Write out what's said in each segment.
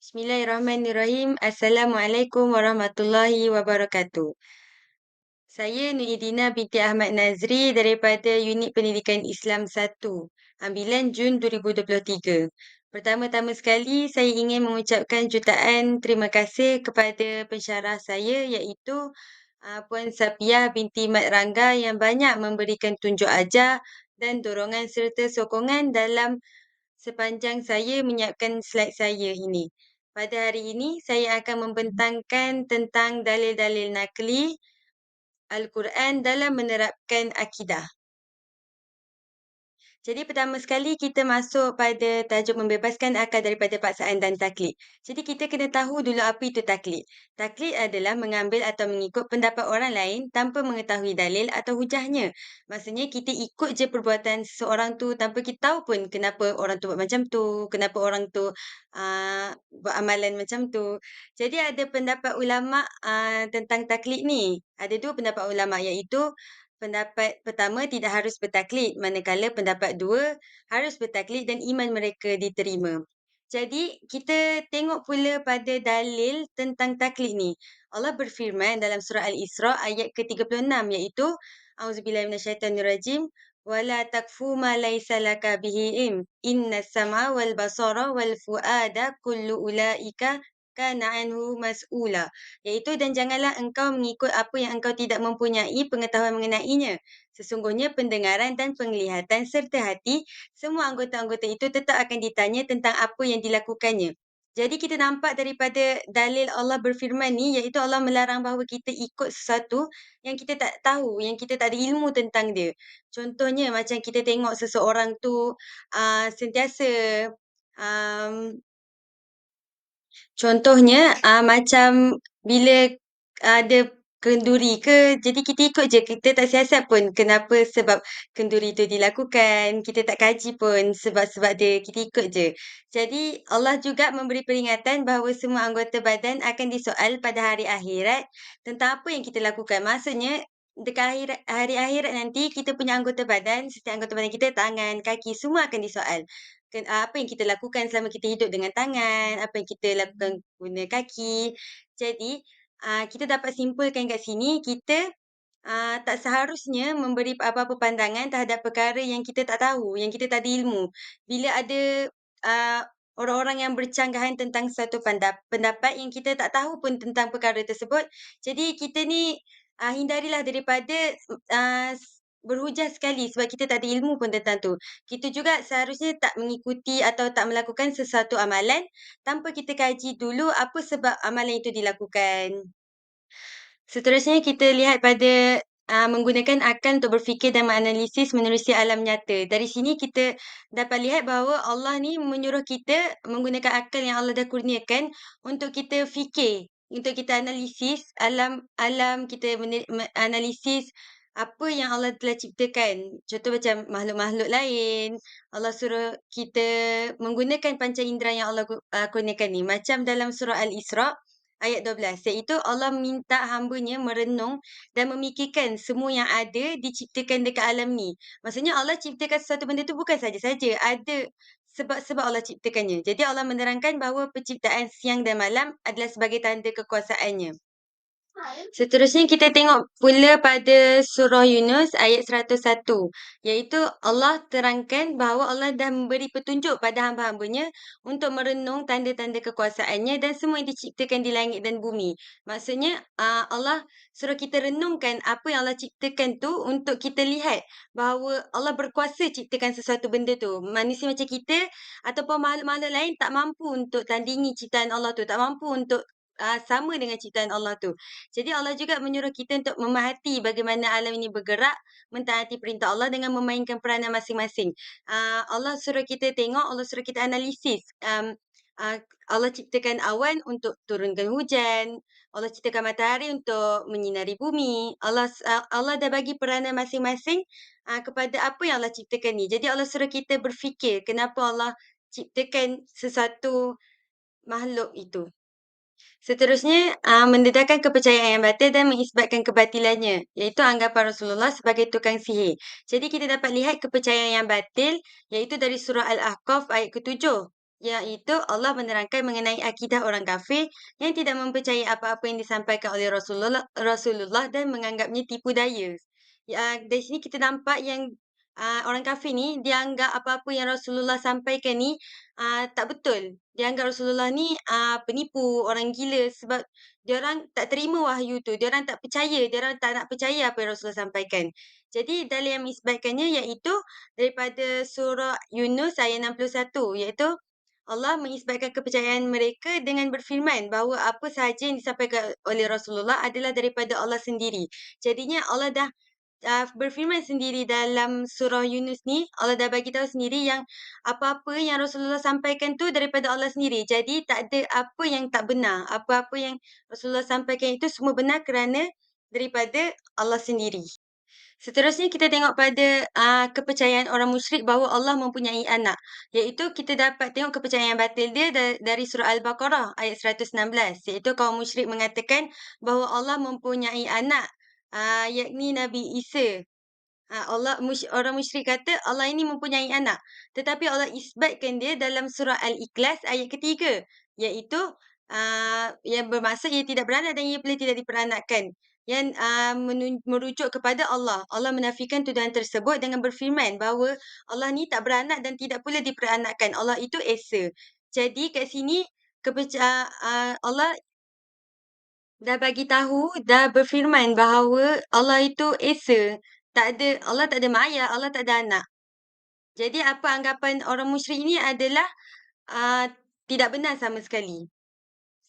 Bismillahirrahmanirrahim. Assalamualaikum warahmatullahi wabarakatuh. Saya Nuridina binti Ahmad Nazri daripada Unit Pendidikan Islam 1, ambilan Jun 2023. Pertama-tama sekali, saya ingin mengucapkan jutaan terima kasih kepada pensyarah saya iaitu Puan Safiah binti Mat Rangga yang banyak memberikan tunjuk ajar dan dorongan serta sokongan dalam sepanjang saya menyiapkan slide saya ini. Pada hari ini, saya akan membentangkan tentang dalil-dalil nakli Al-Quran dalam menerapkan akidah. Jadi pertama sekali kita masuk pada tajuk membebaskan akal daripada paksaan dan taklid. Jadi kita kena tahu dulu apa itu taklid. Taklid adalah mengambil atau mengikut pendapat orang lain tanpa mengetahui dalil atau hujahnya. Maksudnya kita ikut je perbuatan seseorang tu tanpa kita tahu pun kenapa orang tu buat macam tu, kenapa orang tu buat amalan macam tu. Jadi ada pendapat ulama tentang taklid ni. Ada dua pendapat ulama iaitu pendapat pertama tidak harus bertaklid, manakala pendapat dua harus bertaklid dan iman mereka diterima. Jadi, kita tengok pula pada dalil tentang taklid ni. Allah berfirman dalam surah Al-Isra ayat ke-36 iaitu Auzubillahi minasyaitanirrajim wala takfu ma laisa laka bihi ilm innas sam'a wal basara wal fuada kullu ulaika kana anhu mas'ula. Iaitu dan janganlah engkau mengikut apa yang engkau tidak mempunyai pengetahuan mengenainya. Sesungguhnya pendengaran dan penglihatan serta hati, semua anggota-anggota itu tetap akan ditanya tentang apa yang dilakukannya. Jadi kita nampak daripada dalil Allah berfirman ni, iaitu Allah melarang bahawa kita ikut sesuatu yang kita tak tahu, yang kita tak ada ilmu tentang dia. Contohnya macam kita tengok seseorang tu sentiasa um, Contohnya, macam bila ada kenduri ke, jadi kita ikut je. Kita tak siasat pun kenapa sebab kenduri itu dilakukan. Kita tak kaji pun sebab-sebab dia. Kita ikut je. Jadi, Allah juga memberi peringatan bahawa semua anggota badan akan disoal pada hari akhirat tentang apa yang kita lakukan. Maksudnya, dekat hari akhirat nanti, kita punya anggota badan, setiap anggota badan kita, tangan, kaki, semua akan disoal. Apa yang kita lakukan selama kita hidup dengan tangan, apa yang kita lakukan guna kaki. Jadi, kita dapat simpulkan kat sini, kita tak seharusnya memberi apa-apa pandangan terhadap perkara yang kita tak tahu, yang kita tak ada ilmu. Bila ada ah, orang-orang yang bercanggahan tentang satu pendapat yang kita tak tahu pun tentang perkara tersebut, jadi kita ni hindarilah daripada ah, berhujah sekali sebab kita tak ada ilmu pun tentang tu. Kita juga seharusnya tak mengikuti atau tak melakukan sesuatu amalan tanpa kita kaji dulu apa sebab amalan itu dilakukan. Seterusnya kita lihat pada menggunakan akal untuk berfikir dan menganalisis menerusi alam nyata. Dari sini kita dapat lihat bahawa Allah ni menyuruh kita menggunakan akal yang Allah dah kurniakan untuk kita fikir, untuk kita analisis alam kita analisis apa yang Allah telah ciptakan. Contoh macam makhluk-makhluk lain. Allah suruh kita menggunakan panca indera yang Allah kurniakan ni. Macam dalam surah Al-Isra ayat 12, iaitu Allah minta hamba-Nya merenung dan memikirkan semua yang ada diciptakan dekat alam ni. Maksudnya Allah ciptakan sesuatu benda tu bukan saja-saja, ada sebab-sebab Allah ciptakannya. Jadi Allah menerangkan bahawa penciptaan siang dan malam adalah sebagai tanda kekuasaannya. Seterusnya kita tengok pula pada surah Yunus ayat 101, iaitu Allah terangkan bahawa Allah dah memberi petunjuk pada hamba-hambanya untuk merenung tanda-tanda kekuasaannya dan semua yang diciptakan di langit dan bumi. Maksudnya Allah suruh kita renungkan apa yang Allah ciptakan tu untuk kita lihat bahawa Allah berkuasa ciptakan sesuatu benda tu. Manusia macam kita ataupun makhluk-makhluk lain tak mampu untuk tandingi ciptaan Allah tu, tak mampu untuk sama dengan ciptaan Allah tu. Jadi Allah juga menyuruh kita untuk memerhati bagaimana alam ini bergerak, mentaati perintah Allah dengan memainkan peranan masing-masing. Allah suruh kita tengok, Allah suruh kita analisis. Uh, Allah ciptakan awan untuk turunkan hujan. Allah ciptakan matahari untuk menyinari bumi. Allah dah bagi peranan masing-masing kepada apa yang Allah ciptakan ni. Jadi Allah suruh kita berfikir kenapa Allah ciptakan sesuatu makhluk itu. Seterusnya, mendedahkan kepercayaan yang batil dan mengisbatkan kebatilannya, iaitu anggapan Rasulullah sebagai tukang sihir. Jadi kita dapat lihat kepercayaan yang batil, iaitu dari surah Al-Ahqaf ayat ke-7, Iaitu Allah menerangkan mengenai akidah orang kafir yang tidak mempercayai apa-apa yang disampaikan oleh Rasulullah dan menganggapnya tipu daya. Ya, dari sini kita nampak yang orang kafir ni dia anggap apa-apa yang Rasulullah sampaikan ni tak betul. Dia anggap Rasulullah ni penipu, orang gila sebab dia orang tak terima wahyu tu. Dia orang tak percaya, dia orang tak nak percaya apa yang Rasulullah sampaikan. Jadi dalil yang mengisbatkannya iaitu daripada surah Yunus ayat 61 iaitu Allah mengisbatkan kepercayaan mereka dengan berfirman bahawa apa sahaja yang disampaikan oleh Rasulullah adalah daripada Allah sendiri. Jadinya Allah dah berfirman sendiri dalam surah Yunus ni, Allah dah bagi tahu sendiri yang apa-apa yang Rasulullah sampaikan tu daripada Allah sendiri. Jadi tak ada apa yang tak benar. Apa-apa yang Rasulullah sampaikan itu semua benar kerana daripada Allah sendiri. Seterusnya kita tengok pada kepercayaan orang musyrik bahawa Allah mempunyai anak. Iaitu kita dapat tengok kepercayaan yang batil dia dari surah Al-Baqarah ayat 116. Iaitu kaum musyrik mengatakan bahawa Allah mempunyai anak, yakni Nabi Isa. Orang musyrik kata Allah ini mempunyai anak. Tetapi Allah isbatkan dia dalam surah Al-Ikhlas ayat ketiga. Iaitu yang bermaksud ia tidak beranak dan ia pula tidak diperanakkan. Yang merujuk kepada Allah. Allah menafikan tuduhan tersebut dengan berfirman bahawa Allah ni tak beranak dan tidak pula diperanakkan. Allah itu Esa. Jadi kat sini Allah dah bagi tahu, dah berfirman bahawa Allah itu Esa. Allah tak ada mak ayah, Allah tak ada anak. Jadi apa anggapan orang musyrik ini adalah uh, tidak benar sama sekali.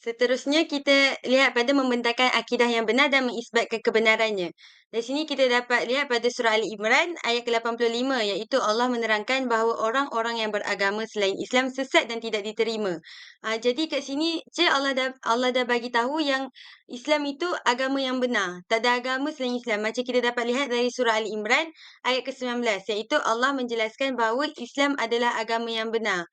Seterusnya kita lihat pada membentangkan akidah yang benar dan mengisbatkan kebenarannya. Dari sini kita dapat lihat pada surah Ali Imran ayat ke-85 iaitu Allah menerangkan bahawa orang-orang yang beragama selain Islam sesat dan tidak diterima. Jadi kat sini je Allah dah bagi tahu yang Islam itu agama yang benar. Tak ada agama selain Islam. Macam kita dapat lihat dari surah Ali Imran ayat ke-19 iaitu Allah menjelaskan bahawa Islam adalah agama yang benar.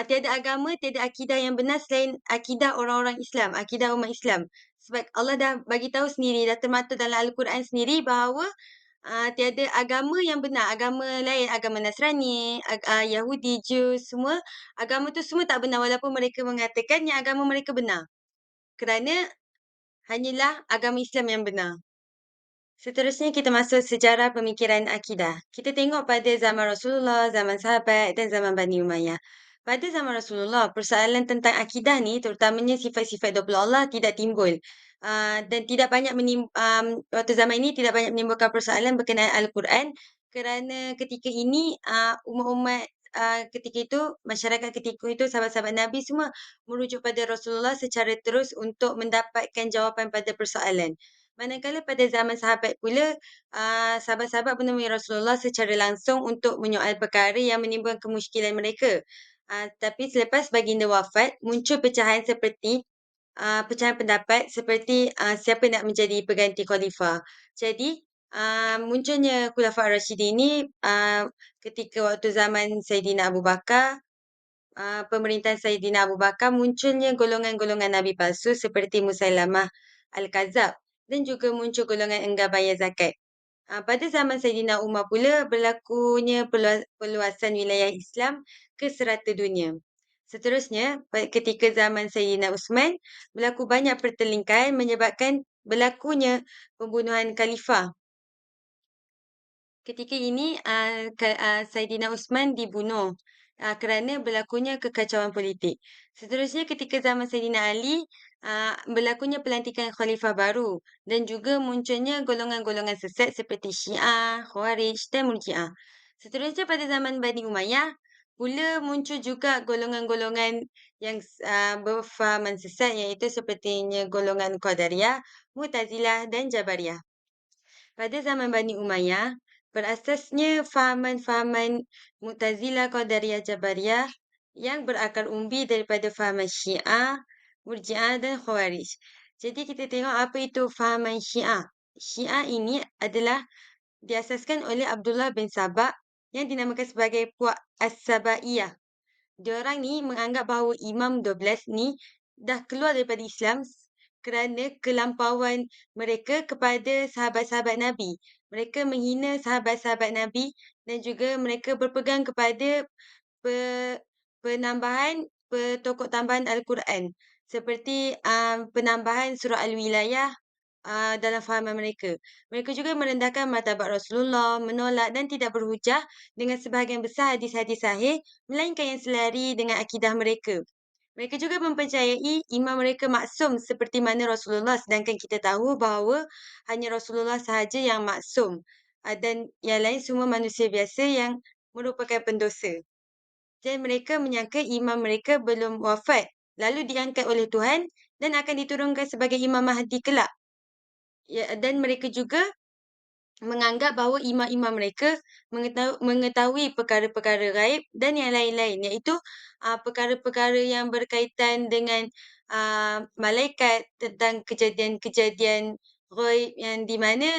Tiada agama, tiada akidah yang benar selain akidah orang-orang Islam, akidah umat Islam. Sebab Allah dah bagi tahu sendiri, dah termaktub dalam Al-Quran sendiri bahawa tiada agama yang benar. Agama lain, agama Nasrani, Yahudi, Jew, semua. Agama tu semua tak benar walaupun mereka mengatakan yang agama mereka benar. Kerana hanyalah agama Islam yang benar. Seterusnya kita masuk sejarah pemikiran akidah. Kita tengok pada zaman Rasulullah, zaman sahabat dan zaman Bani Umayyah. Pada zaman Rasulullah, persoalan tentang akidah ni, terutamanya sifat-sifat 20 Allah tidak timbul. Dan tidak banyak waktu zaman ini tidak banyak menimbulkan persoalan berkenaan Al-Quran kerana ketika ini umat-umat ketika itu, masyarakat ketika itu, sahabat-sahabat Nabi semua merujuk pada Rasulullah secara terus untuk mendapatkan jawapan pada persoalan. Manakala pada zaman sahabat pula, sahabat-sahabat menemui Rasulullah secara langsung untuk menyoal perkara yang menimbulkan kemusykilan mereka. Tapi selepas baginda wafat, muncul pecahan pendapat seperti siapa nak menjadi pengganti khalifah. Jadi, munculnya Khulafa' Rasyidin ini ketika waktu zaman Saidina Abu Bakar, pemerintahan Saidina Abu Bakar, munculnya golongan-golongan Nabi palsu seperti Musailamah Al-Kadzab dan juga muncul golongan enggan bayar zakat. Pada zaman Saidina Umar pula berlakunya perluasan wilayah Islam ke serata dunia. Seterusnya, ketika zaman Saidina Usman, berlaku banyak pertelingkahan menyebabkan berlakunya pembunuhan khalifah. Ketika ini, Saidina Usman dibunuh kerana berlakunya kekacauan politik. Seterusnya, ketika zaman Saidina Ali, berlakunya pelantikan khalifah baru dan juga munculnya golongan-golongan sesat seperti Syiah, Khawarij dan Murji'ah. Seterusnya, pada zaman Bani Umayyah, pula muncul juga golongan-golongan yang berfahaman sesat iaitu sepertinya golongan Qadariyah, Mu'tazilah dan Jabariyah. Pada zaman Bani Umayyah, berasasnya fahaman-fahaman Mu'tazilah, Qadariyah, Jabariyah yang berakar umbi daripada fahaman Syiah, Murji'ah dan Khawarij. Jadi kita tengok apa itu fahaman Syiah. Syiah ini adalah diasaskan oleh Abdullah bin Sabah yang dinamakan sebagai Puak As-Sabaiyah. Diorang ni menganggap bahawa Imam 12 ni dah keluar daripada Islam kerana kelampauan mereka kepada sahabat-sahabat Nabi. Mereka menghina sahabat-sahabat Nabi dan juga mereka berpegang kepada penambahan tokoh tambahan Al-Quran seperti penambahan surah Al-Wilayah dalam fahaman mereka. Mereka juga merendahkan martabat Rasulullah, menolak dan tidak berhujah dengan sebahagian besar hadis-hadis sahih, melainkan yang selari dengan akidah mereka. Mereka juga mempercayai imam mereka maksum seperti mana Rasulullah, sedangkan kita tahu bahawa hanya Rasulullah sahaja yang maksum dan yang lain semua manusia biasa yang merupakan pendosa. Dan mereka menyangka imam mereka belum wafat, lalu diangkat oleh Tuhan dan akan diturunkan sebagai Imam Mahdi kelak. Ya, dan mereka juga menganggap bahawa imam-imam mereka mengetahui perkara-perkara gaib dan yang lain-lain, iaitu perkara-perkara yang berkaitan dengan malaikat, tentang kejadian-kejadian gaib yang di mana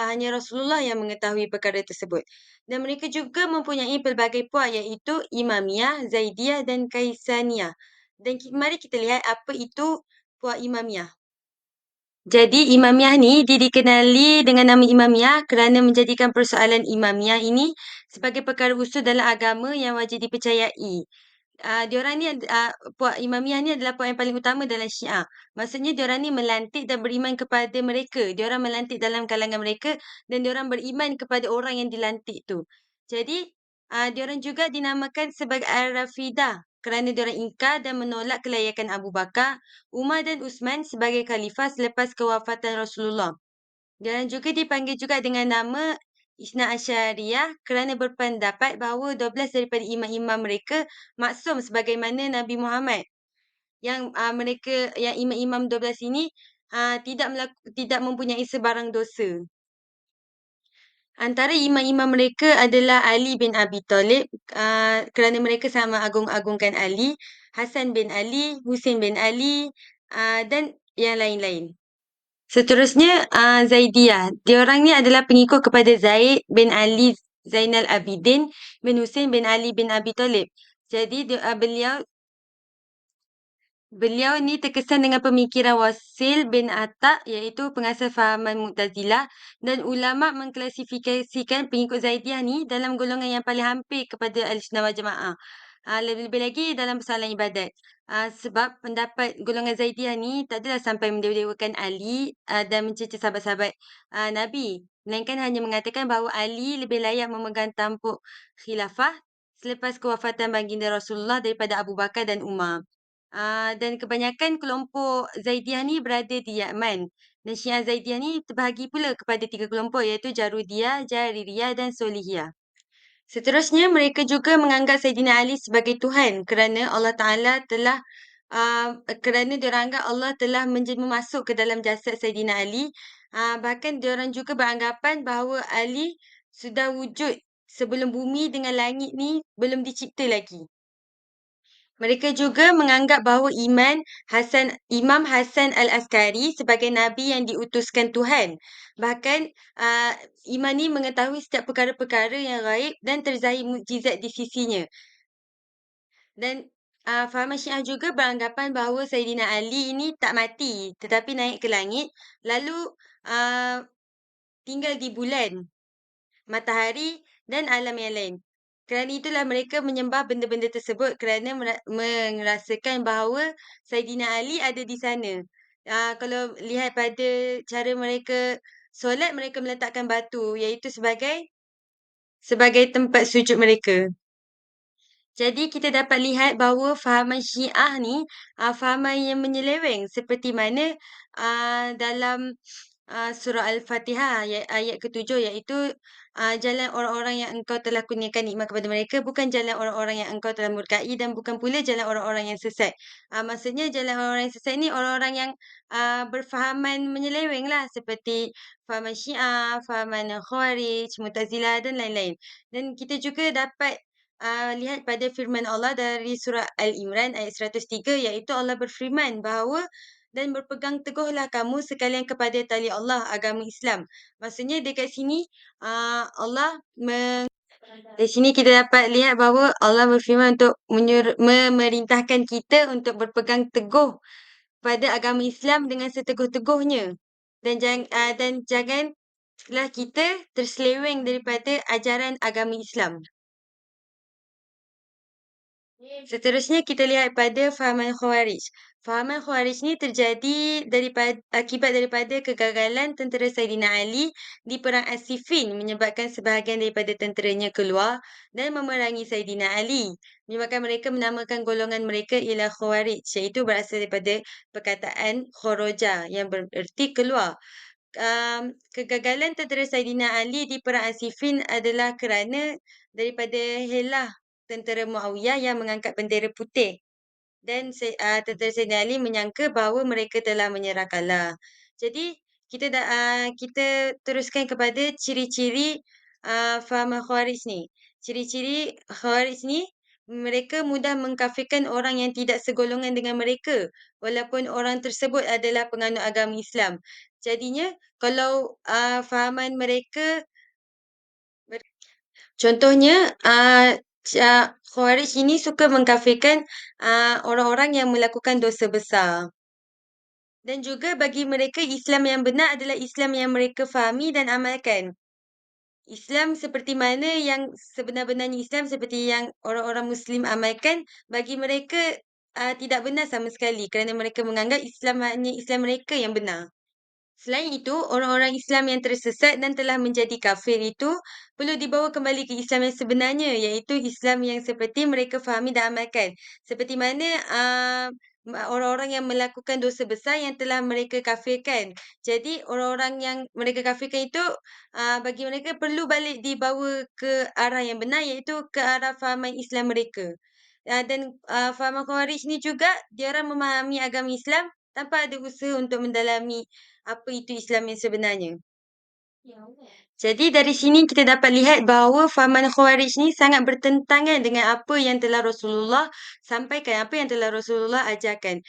hanya Rasulullah yang mengetahui perkara tersebut. Dan mereka juga mempunyai pelbagai puak, iaitu Imamiyah, Zaidiyah dan Kaisaniyah. Dan mari kita lihat apa itu puak Imamiyah. Jadi Imamiyah ni dia dikenali dengan nama Imamiyah kerana menjadikan persoalan Imamiyah ini sebagai perkara usul dalam agama yang wajib dipercayai. Diorang ni puak Imamiyah ni adalah puak yang paling utama dalam Syiah. Maksudnya diorang ni melantik dan beriman kepada mereka. Diorang melantik dalam kalangan mereka dan diorang beriman kepada orang yang dilantik tu. Jadi diorang juga dinamakan sebagai Al-Rafidah kerana diorang ingkar dan menolak kelayakan Abu Bakar, Umar dan Usman sebagai khalifah selepas kewafatan Rasulullah. Diorang juga dipanggil juga dengan nama Isna Asyariyah kerana berpendapat bahawa 12 daripada imam-imam mereka maksum sebagaimana Nabi Muhammad. Yang yang imam-imam 12 ini tidak mempunyai sebarang dosa. Antara imam-imam mereka adalah Ali bin Abi Talib kerana mereka sama agung-agungkan Ali, Hasan bin Ali, Husin bin Ali dan yang lain-lain. Seterusnya Zaidiyah. Diorang ni adalah pengikut kepada Zaid bin Ali Zainal Abidin bin Husin bin Ali bin Abi Talib. Jadi beliau ni terkesan dengan pemikiran Wasil bin Atta, iaitu pengasas fahaman Mu'tazilah, dan ulama mengklasifikasikan pengikut Zaidiyah ni dalam golongan yang paling hampir kepada Ahlussunnah wal Jamaah. Lebih-lebih lagi dalam persoalan ibadat. Sebab pendapat golongan Zaidiyah ni tak adalah sampai mendewa-dewakan Ali dan mencerca sahabat-sahabat Nabi. Melainkan hanya mengatakan bahawa Ali lebih layak memegang tampuk khilafah selepas kewafatan baginda Rasulullah daripada Abu Bakar dan Umar. Dan kebanyakan kelompok Zaidiyah ni berada di Yaman. Dan Syiah Zaidiyah ni terbahagi pula kepada 3 kelompok, iaitu Jarudiyah, Jaririyah dan Solihiyah. Seterusnya, mereka juga menganggap Saidina Ali sebagai Tuhan kerana Allah Ta'ala telah kerana diorang anggap Allah telah menjelma masuk ke dalam jasad Saidina Ali. Bahkan diorang juga beranggapan bahawa Ali sudah wujud sebelum bumi dengan langit ni belum dicipta lagi. Mereka juga menganggap bahawa Imam Hasan Al-Askari sebagai Nabi yang diutuskan Tuhan. Bahkan Imam ni mengetahui setiap perkara-perkara yang gaib dan terzahir mukjizat di sisinya. Dan fahaman Syiah juga beranggapan bahawa Saidina Ali ini tak mati tetapi naik ke langit lalu tinggal di bulan, matahari dan alam yang lain. Kerana itulah mereka menyembah benda-benda tersebut kerana merasakan bahawa Saidina Ali ada di sana. Kalau lihat pada cara mereka solat, mereka meletakkan batu iaitu sebagai tempat sujud mereka. Jadi kita dapat lihat bahawa fahaman Syiah ni fahaman yang menyeleweng seperti mana dalam surah Al-Fatihah ayat ke-7, iaitu jalan orang-orang yang engkau telah kurniakan nikmat kepada mereka bukan jalan orang-orang yang engkau telah murkai dan bukan pula jalan orang-orang yang sesat. Maksudnya jalan orang-orang yang sesat ni orang-orang yang berfahaman menyeleweng lah, seperti fahaman Syiah, fahaman Khawarij, Mu'tazilah dan lain-lain. Dan kita juga dapat lihat pada firman Allah dari surah Al-Imran ayat 103, iaitu Allah berfirman bahawa dan berpegang teguhlah kamu sekalian kepada tali Allah, agama Islam. Maksudnya dekat sini Allah di sini kita dapat lihat bahawa Allah berfirman untuk memerintahkan kita untuk berpegang teguh pada agama Islam dengan seteguh-teguhnya dan janganlah kita terseleweng daripada ajaran agama Islam. Seterusnya kita lihat pada fahaman Khawarij. Fahaman Khawarij ni terjadi akibat daripada kegagalan tentera Saidina Ali di Perang As-Siffin menyebabkan sebahagian daripada tenteranya keluar dan memerangi Saidina Ali. Menyebabkan mereka menamakan golongan mereka ialah Khawarij, iaitu berasal daripada perkataan khoroja yang bererti keluar. Kegagalan tentera Saidina Ali di Perang As-Siffin adalah kerana daripada helah tentera Muawiyah yang mengangkat bendera putih dan tentera Saidina Ali menyangka bahawa mereka telah menyerah kalah. Jadi kita teruskan kepada ciri-ciri fahaman Khawarij ni. Ciri-ciri Khawarij ni mereka mudah mengkafirkan orang yang tidak segolongan dengan mereka walaupun orang tersebut adalah penganut agama Islam. Jadinya kalau fahaman mereka contohnya Khawarij ini suka mengkafirkan orang-orang yang melakukan dosa besar. Dan juga bagi mereka Islam yang benar adalah Islam yang mereka fahami dan amalkan. Islam seperti mana yang sebenar-benarnya Islam seperti yang orang-orang Muslim amalkan, bagi mereka tidak benar sama sekali kerana mereka menganggap Islam hanya Islam mereka yang benar. Selain itu, orang-orang Islam yang tersesat dan telah menjadi kafir itu perlu dibawa kembali ke Islam yang sebenarnya, iaitu Islam yang seperti mereka fahami dan amalkan. Seperti mana orang-orang yang melakukan dosa besar yang telah mereka kafirkan. Jadi, orang-orang yang mereka kafirkan itu bagi mereka perlu balik dibawa ke arah yang benar, iaitu ke arah fahaman Islam mereka. Dan fahaman Khawarij ni juga, diorang memahami agama Islam tanpa ada usaha untuk mendalami apa itu Islam yang sebenarnya. Jadi dari sini kita dapat lihat bahawa fahaman Khawarij ni sangat bertentangan dengan apa yang telah Rasulullah sampaikan, apa yang telah Rasulullah ajarkan.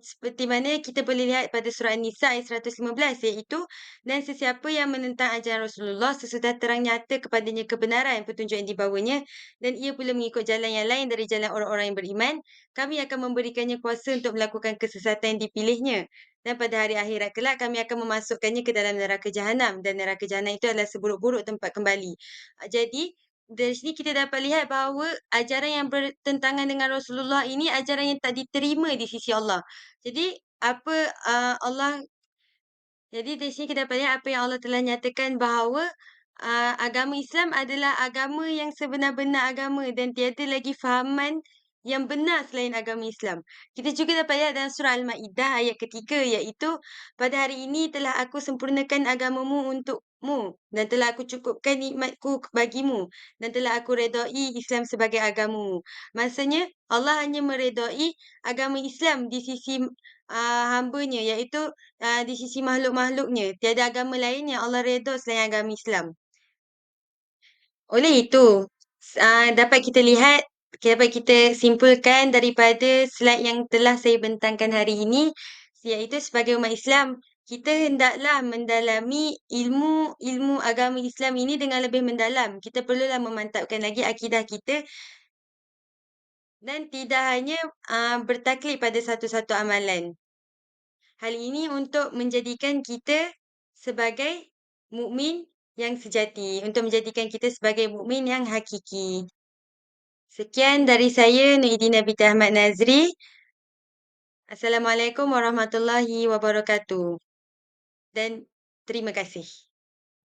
Seperti mana kita boleh lihat pada surah An-Nisa ayat 115 iaitu, dan sesiapa yang menentang ajaran Rasulullah sesudah terang nyata kepadanya kebenaran petunjuk yang dibawanya dan ia pula mengikut jalan yang lain dari jalan orang-orang yang beriman, kami akan memberikannya kuasa untuk melakukan kesesatan yang dipilihnya. Dan pada hari akhirat kelak kami akan memasukkannya ke dalam neraka jahanam dan neraka jahanam itu adalah seburuk-buruk tempat kembali. Jadi dari sini kita dapat lihat bahawa ajaran yang bertentangan dengan Rasulullah ini ajaran yang tak diterima di sisi Allah. Jadi apa Allah jadi di sini kita dapat lihat apa yang Allah telah nyatakan bahawa agama Islam adalah agama yang sebenar-benar agama dan tiada lagi fahaman yang benar selain agama Islam. Kita juga dapat lihat dalam surah Al-Ma'idah ayat ketiga iaitu, pada hari ini telah aku sempurnakan agamamu untukmu dan telah aku cukupkan nikmatku bagimu dan telah aku redai Islam sebagai agamamu. Maksudnya Allah hanya meredai agama Islam di sisi hambanya iaitu di sisi makhluk-makhluknya. Tiada agama lain yang Allah redha selain agama Islam. Oleh itu, dapat kita lihat, dapat kita simpulkan daripada slide yang telah saya bentangkan hari ini, iaitu sebagai umat Islam, kita hendaklah mendalami ilmu agama Islam ini dengan lebih mendalam. Kita perlulah memantapkan lagi akidah kita dan tidak hanya bertaklid pada satu-satu amalan. Hal ini untuk menjadikan kita sebagai mukmin yang sejati, untuk menjadikan kita sebagai mukmin yang hakiki. Sekian dari saya, Nuiddin Binti Ahmad Nazri. Assalamualaikum warahmatullahi wabarakatuh. Dan terima kasih.